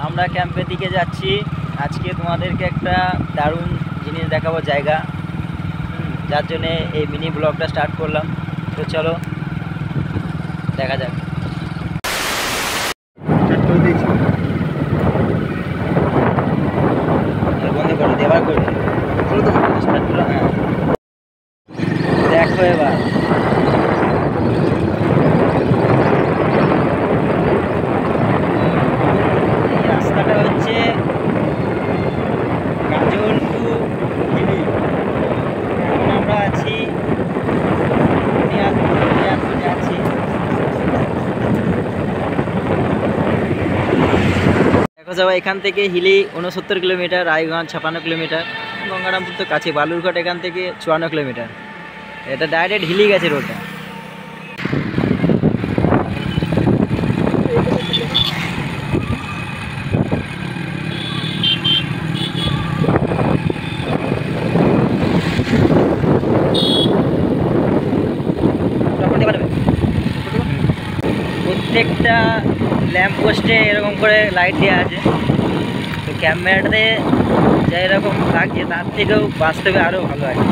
আমরা ক্যাম্পের দিকে যাচ্ছি। আজকে তোমাদেরকে একটা দারুণ জিনিস দেখাবো, জায়গা, যার জন্যে এই মিনি ব্লগটা স্টার্ট করলাম। তো চলো দেখা যাক। বন্ধ করে দেওয়ার করে স্টার্ট করলাম। হ্যাঁ, দেখো এবার রাস্তাটা হচ্ছে গাজল টু হিলি। এখন আমরা আছি বুনিয়াদপুরে আছি। দেখো যাবো এখান থেকে হিলি 69 কিলোমিটার, রায়গঞ্জ 56 কিলোমিটার, গঙ্গারামপুর তো কাছে, বালুরঘাট এখান থেকে 54 কিলোমিটার। এটা ডাইরেক্ট হিলি গেছে রোডটা। প্রত্যেকটা ল্যাম্প পোস্টে এরকম করে লাইট দেওয়া আছে। তো ক্যামেরাতে যা এরকম লাগছে তার থেকেও বাস্তবে আরও ভালো আছে।